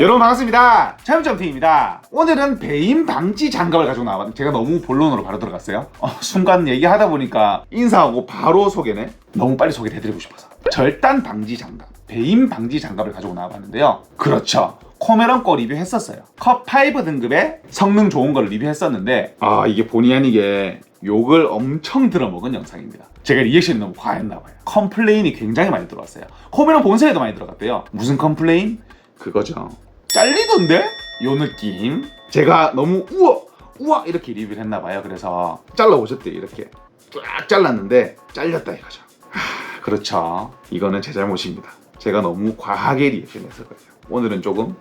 여러분 반갑습니다. 차윤정팀입니다. 오늘은 배임 방지 장갑을 가지고 나왔는데 제가 너무 본론으로 바로 들어갔어요. 순간 얘기하다 보니까 인사하고 바로 소개네. 너무 빨리 소개를 해드리고 싶어서. 절단 방지 장갑, 배임 방지 장갑을 가지고 나와봤는데요. 그렇죠. 코메론 거 리뷰했었어요. 컵5 등급의 성능 좋은 걸 리뷰했었는데 이게 본의 아니게 욕을 엄청 들어먹은 영상입니다. 제가 리액션이 너무 과했나봐요. 컴플레인이 굉장히 많이 들어왔어요. 코메론 본사에도 많이 들어갔대요. 무슨 컴플레인? 그거죠. 잘리던데? 요 느낌. 제가 너무 우와 이렇게 리뷰를 했나봐요. 그래서 잘라오셨대요. 이렇게 쫙 잘랐는데 잘렸다 이거죠. 그렇죠. 이거는 제 잘못입니다. 제가 너무 과하게 리액션 했었거든요. 오늘은 조금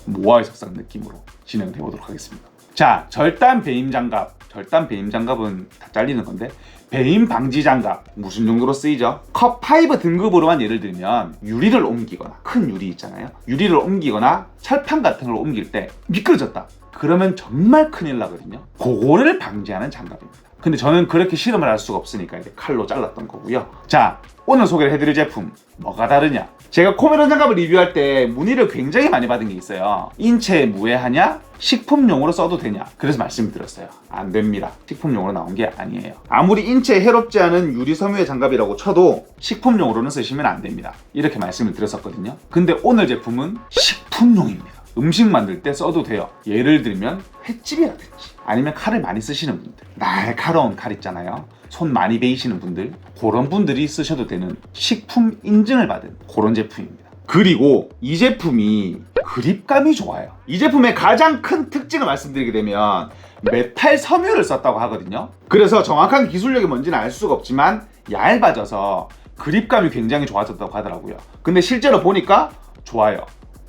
모아의 석상 느낌으로 진행해 보도록 하겠습니다. 자, 절단 배임 장갑. 절단 배임 장갑은 다 잘리는 건데 배임 방지 장갑 무슨 용도로 쓰이죠? 컵5 등급으로만 예를 들면 유리를 옮기거나 큰 유리 있잖아요. 유리를 옮기거나 철판 같은 걸 옮길 때 미끄러졌다. 그러면 정말 큰일 나거든요. 그거를 방지하는 장갑입니다. 근데 저는 그렇게 실험을 할 수가 없으니까 이제 칼로 잘랐던 거고요. 자, 오늘 소개를 해드릴 제품 뭐가 다르냐? 제가 코메론 장갑을 리뷰할 때 문의를 굉장히 많이 받은 게 있어요. 인체에 무해하냐? 식품용으로 써도 되냐? 그래서 말씀드렸어요. 안 됩니다. 식품용으로 나온 게 아니에요. 아무리 인체에 해롭지 않은 유리 섬유의 장갑이라고 쳐도 식품용으로는 쓰시면 안 됩니다. 이렇게 말씀을 드렸었거든요. 근데 오늘 제품은 식품용입니다. 음식 만들 때 써도 돼요. 예를 들면 횟집이라든지 아니면 칼을 많이 쓰시는 분들, 날카로운 칼 있잖아요. 손 많이 베이시는 분들, 그런 분들이 쓰셔도 되는 식품 인증을 받은 그런 제품입니다. 그리고 이 제품이 그립감이 좋아요. 이 제품의 가장 큰 특징을 말씀드리게 되면 메탈 섬유를 썼다고 하거든요. 그래서 정확한 기술력이 뭔지는 알 수가 없지만 얇아져서 그립감이 굉장히 좋아졌다고 하더라고요. 근데 실제로 보니까 좋아요.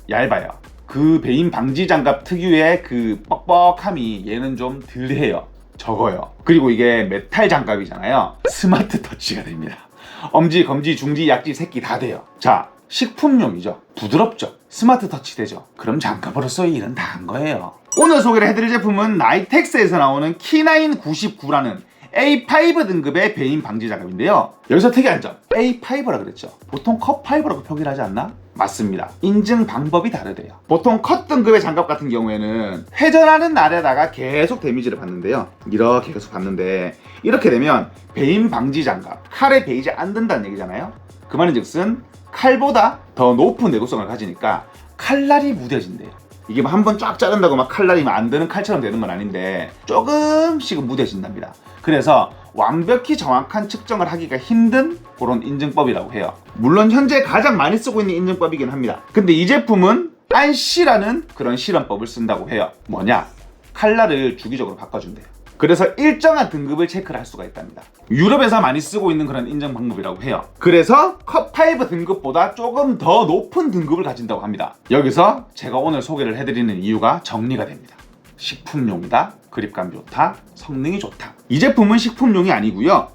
얇아요. 그 배임 방지 장갑 특유의 그 뻑뻑함이 얘는 좀 덜해요. 적어요. 그리고 이게 메탈 장갑이잖아요. 스마트 터치가 됩니다. 엄지, 검지, 중지, 약지, 새끼 다 돼요. 자, 식품용이죠. 부드럽죠. 스마트 터치 되죠. 그럼 장갑으로서 일은 다 한 거예요. 오늘 소개를 해드릴 제품은 나이텍스에서 나오는 K999라는 A5 등급의 배임 방지 장갑인데요. 여기서 특이한 점, A5라 그랬죠. 보통 컵5라고 표기를 하지 않나? 맞습니다. 인증 방법이 다르대요. 보통 컷 등급의 장갑 같은 경우에는 회전하는 날에다가 계속 데미지를 받는데요. 이렇게 계속 받는데 이렇게 되면 배임 방지 장갑, 칼에 베이지 않는다는 얘기잖아요. 그 말은 즉슨 칼보다 더 높은 내구성을 가지니까 칼날이 무뎌진대요. 이게 한 번 쫙 자른다고 막 칼날이 안 드는 칼처럼 되는 건 아닌데 조금씩은 무뎌진답니다. 그래서 완벽히 정확한 측정을 하기가 힘든 그런 인증법이라고 해요. 물론 현재 가장 많이 쓰고 있는 인증법이긴 합니다. 근데 이 제품은 안시라는 그런 실험법을 쓴다고 해요. 뭐냐? 칼날을 주기적으로 바꿔준대요. 그래서 일정한 등급을 체크를 할 수가 있답니다. 유럽에서 많이 쓰고 있는 그런 인증 방법이라고 해요. 그래서 컵5 등급보다 조금 더 높은 등급을 가진다고 합니다. 여기서 제가 오늘 소개를 해드리는 이유가 정리가 됩니다. 식품용이다, 그립감 좋다, 성능이 좋다. 이 제품은 식품용이 아니고요.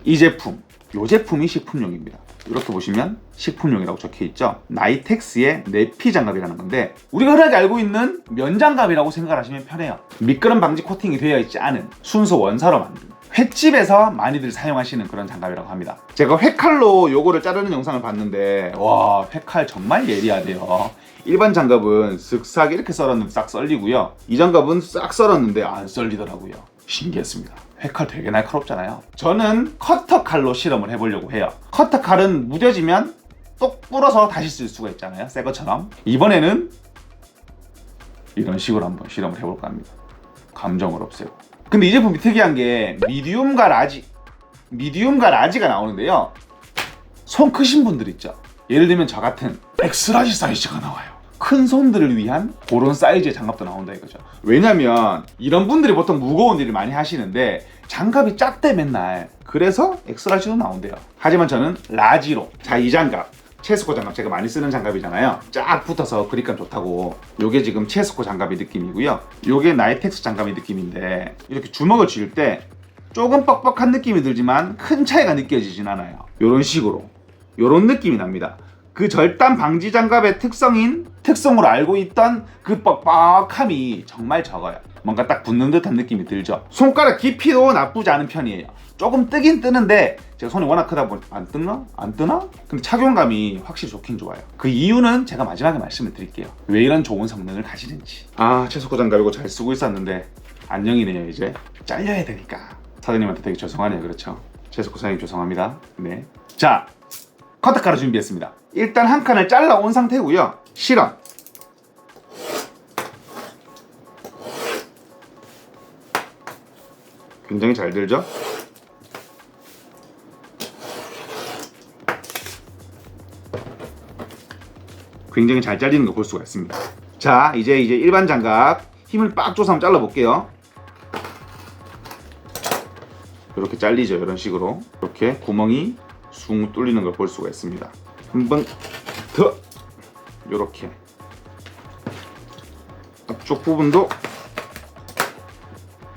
이 제품이 식품용입니다. 이렇게 보시면 식품용이라고 적혀있죠. 나이텍스의 내피 장갑이라는 건데 우리가 흔하게 알고 있는 면장갑이라고 생각하시면 편해요. 미끄럼 방지 코팅이 되어 있지 않은 순수 원사로 만든 횟집에서 많이들 사용하시는 그런 장갑이라고 합니다. 제가 회칼로 요거를 자르는 영상을 봤는데 와, 회칼 정말 예리하대요. 일반 장갑은 쓱싹 이렇게 썰었는데 싹 썰리고요. 이 장갑은 싹 썰었는데 안 썰리더라고요. 신기했습니다. 회칼 되게 날카롭잖아요. 저는 커터 칼로 실험을 해보려고 해요. 커터 칼은 무뎌지면 똑 부러서 다시 쓸 수가 있잖아요. 새 것처럼. 이번에는 이런 식으로 한번 실험을 해볼까 합니다. 감정을 없애고. 근데 이 제품이 특이한 게 미디움과 라지가 나오는데요. 손 크신 분들 있죠. 예를 들면 저 같은 엑스라지 사이즈가 나와요. 큰 손들을 위한 그런 사이즈의 장갑도 나온다 이거죠. 왜냐면 이런 분들이 보통 무거운 일을 많이 하시는데 장갑이 작대 맨날. 그래서 엑스라지도 나온대요. 하지만 저는 라지로. 자, 이 장갑 체스코 장갑 제가 많이 쓰는 장갑이잖아요. 쫙 붙어서 그립감 좋다고. 요게 지금 체스코 장갑의 느낌이고요. 요게 나이텍스 장갑의 느낌인데 이렇게 주먹을 쥘 때 조금 뻑뻑한 느낌이 들지만 큰 차이가 느껴지진 않아요. 요런 식으로 요런 느낌이 납니다. 그 절단 방지 장갑의 특성으로 알고 있던 그 뻑뻑함이 정말 적어요. 뭔가 딱 붙는 듯한 느낌이 들죠. 손가락 깊이도 나쁘지 않은 편이에요. 조금 뜨긴 뜨는데 제가 손이 워낙 크다 보니 안 뜨나? 근데 착용감이 확실히 좋긴 좋아요. 그 이유는 제가 마지막에 말씀을 드릴게요. 왜 이런 좋은 성능을 가지는지. 최소코 장갑 이거 잘 쓰고 있었는데 안녕이네요. 이제 잘려야 되니까 사장님한테 되게 죄송하네요. 그렇죠? 최소코 사장님 죄송합니다. 네. 자, 커터칼을 준비했습니다. 일단 한 칸을 잘라 온 상태고요. 실험. 굉장히 잘 들죠? 굉장히 잘 잘리는 거 볼 수가 있습니다. 자, 이제 일반 장갑 힘을 빡 줘서 한번 잘라 볼게요. 이렇게 잘리죠. 이런 식으로 이렇게 구멍이 숭 뚫리는 걸 볼 수가 있습니다. 한 번 더 이렇게 앞쪽 부분도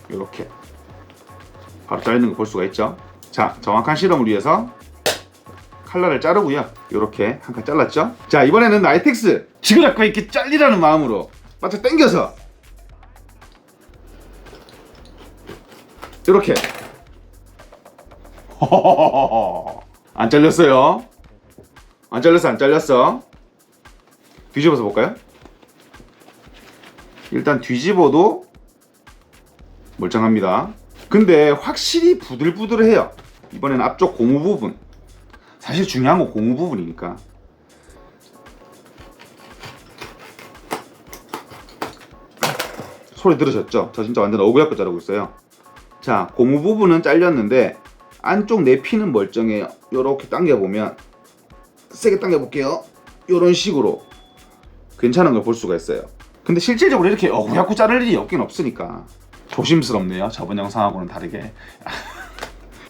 이렇게 바로 잘리는 걸 볼 수가 있죠. 자, 정확한 실험을 위해서 칼날을 자르고요. 이렇게 한 칸 잘랐죠. 자, 이번에는 나이텍스 지그락과 이렇게 잘리라는 마음으로 바짝 당겨서 이렇게 안 잘렸어요. 안 잘렸어. 뒤집어서 볼까요? 일단 뒤집어도 멀쩡합니다. 근데 확실히 부들부들해요. 이번에는 앞쪽 고무 부분. 사실 중요한 건 고무 부분이니까. 소리 들으셨죠? 저 진짜 완전 어구야고 자르고 있어요. 자, 고무 부분은 잘렸는데 안쪽 내피는 멀쩡해요. 요렇게 당겨보면 세게 당겨볼게요. 요런 식으로 괜찮은 걸 볼 수가 있어요. 근데 실질적으로 이렇게 어구야고 자를 일이 없긴 없으니까 조심스럽네요. 저번 영상하고는 다르게.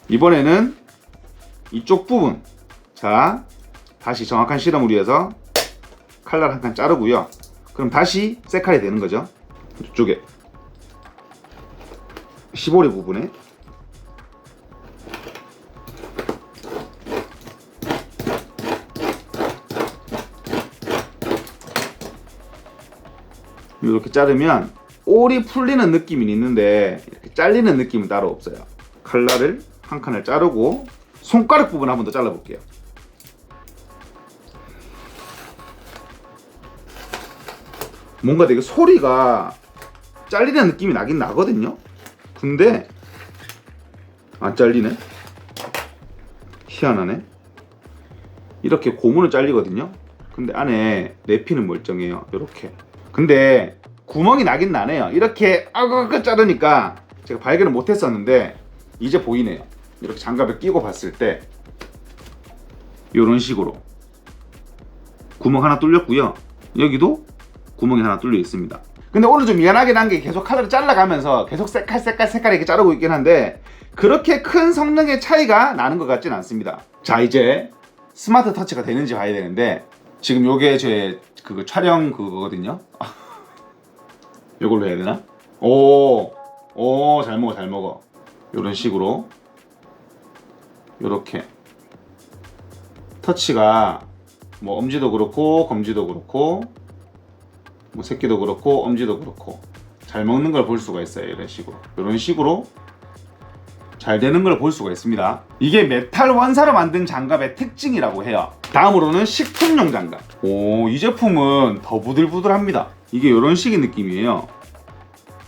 이번에는 이쪽 부분. 자, 다시 정확한 실험을 위해서 칼날 한 칸 자르고요. 그럼 다시 새 칼이 되는 거죠. 이쪽에 시보리 부분에 이렇게 자르면 올이 풀리는 느낌이 있는데 이렇게 잘리는 느낌은 따로 없어요. 칼날을 한 칸을 자르고 손가락 부분 한 번 더 잘라볼게요. 뭔가 되게 소리가 잘리는 느낌이 나긴 나거든요. 근데 안 잘리네. 희한하네. 이렇게 고무는 잘리거든요. 근데 안에 내피는 멀쩡해요. 이렇게. 근데 구멍이 나긴 나네요. 이렇게 아그그 자르니까 제가 발견을 못했었는데 이제 보이네요. 이렇게 장갑을 끼고 봤을 때 이런 식으로 구멍 하나 뚫렸고요. 여기도 구멍이 하나 뚫려 있습니다. 근데 오늘 좀 미안하긴 한 게 계속 칼을 잘라가면서 계속 색깔 이렇게 자르고 있긴 한데 그렇게 큰 성능의 차이가 나는 것 같진 않습니다. 자, 이제 스마트 터치가 되는지 봐야 되는데 지금 요게 제 그거 촬영 그거거든요. 요걸로 해야 되나? 잘 먹어. 요런 식으로 요렇게 터치가 뭐 엄지도 그렇고 검지도 그렇고 뭐 새끼도 그렇고 엄지도 그렇고 잘 먹는 걸 볼 수가 있어요. 이런 식으로 잘 되는 걸 볼 수가 있습니다. 이게 메탈 원사로 만든 장갑의 특징이라고 해요. 다음으로는 식품용 장갑. 이 제품은 더 부들부들합니다. 이게 이런 식의 느낌이에요.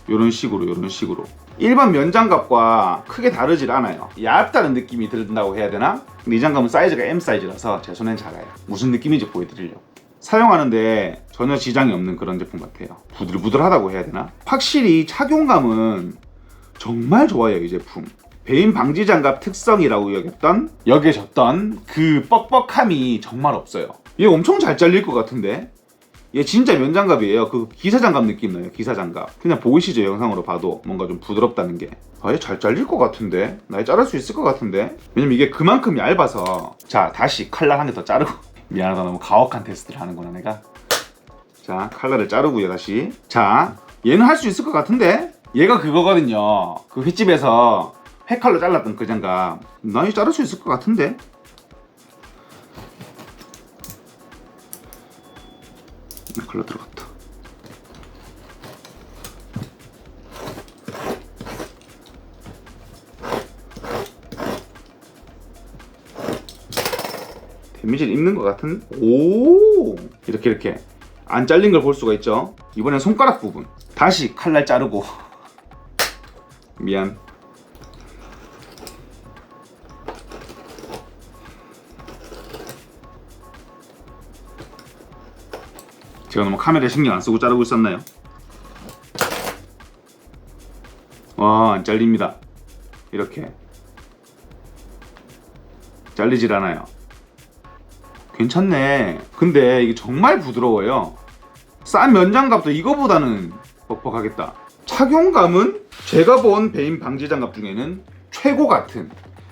이런 식으로 일반 면 장갑과 크게 다르질 않아요. 얇다는 느낌이 든다고 해야 되나? 근데 이 장갑은 사이즈가 M 사이즈라서 제 손엔 작아요. 무슨 느낌인지 보여드리려고. 사용하는데 전혀 지장이 없는 그런 제품 같아요. 부들부들하다고 해야 되나? 확실히 착용감은 정말 좋아요. 이 제품. 배임 방지 장갑 특성이라고 여겨졌던 그 뻑뻑함이 정말 없어요. 얘 엄청 잘 잘릴 것 같은데? 얘 진짜 면 장갑이에요. 그 기사 장갑 느낌 나요. 기사 장갑. 그냥 보이시죠? 영상으로 봐도 뭔가 좀 부드럽다는 게. 얘 잘 잘릴 것 같은데? 나 얘 자를 수 있을 것 같은데? 왜냐면 이게 그만큼 얇아서. 자, 다시 칼날 한 개 더 자르고. 미안하다, 너무 가혹한 테스트를 하는구나 내가. 자, 칼날을 자르고요. 다시. 자, 얘는 할 수 있을 것 같은데? 얘가 그거거든요. 그 횟집에서 회칼로 잘랐던 그 장갑. 나 얘 자를 수 있을 것 같은데? 걸러 들어갔다. 데미지를 입는 것 같은. 오, 이렇게 안 잘린 걸 볼 수가 있죠. 이번엔 손가락 부분 다시 칼날 자르고 미안. 제가 너무 카메라에 신경 안 쓰고 자르고 있었나요? 와, 안 잘립니다. 이렇게 잘리질 않아요. 괜찮네. 근데 이게 정말 부드러워요. 싼 면장갑도 이거보다는 뻑뻑하겠다. 착용감은 제가 본 배임 방지 장갑 중에는 최고 같은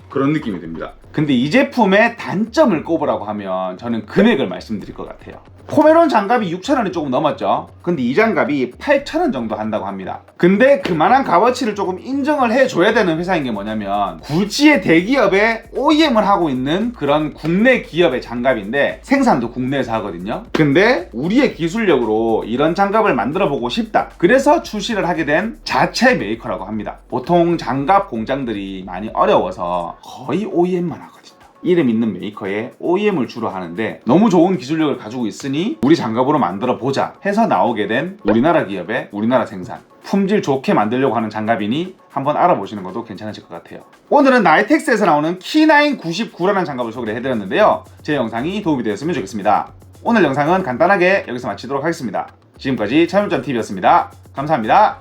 그런 느낌이 듭니다. 근데 이 제품의 단점을 꼽으라고 하면 저는 금액을 말씀드릴 것 같아요. 포메론 장갑이 6,000원이 조금 넘었죠. 근데 이 장갑이 8,000원 정도 한다고 합니다. 근데 그만한 값어치를 조금 인정을 해줘야 되는 회사인 게 뭐냐면 구찌의 대기업에 OEM을 하고 있는 그런 국내 기업의 장갑인데 생산도 국내에서 하거든요. 근데 우리의 기술력으로 이런 장갑을 만들어 보고 싶다. 그래서 출시를 하게 된 자체 메이커라고 합니다. 보통 장갑 공장들이 많이 어려워서 거의 OEM만 하거든요. 이름 있는 메이커에 OEM을 주로 하는데 너무 좋은 기술력을 가지고 있으니 우리 장갑으로 만들어 보자 해서 나오게 된 우리나라 기업의 우리나라 생산, 품질 좋게 만들려고 하는 장갑이니 한번 알아보시는 것도 괜찮으실 것 같아요. 오늘은 나이텍스에서 나오는 키나인 99라는 장갑을 소개를 해드렸는데요. 제 영상이 도움이 되었으면 좋겠습니다. 오늘 영상은 간단하게 여기서 마치도록 하겠습니다. 지금까지 차용점TV였습니다. 감사합니다.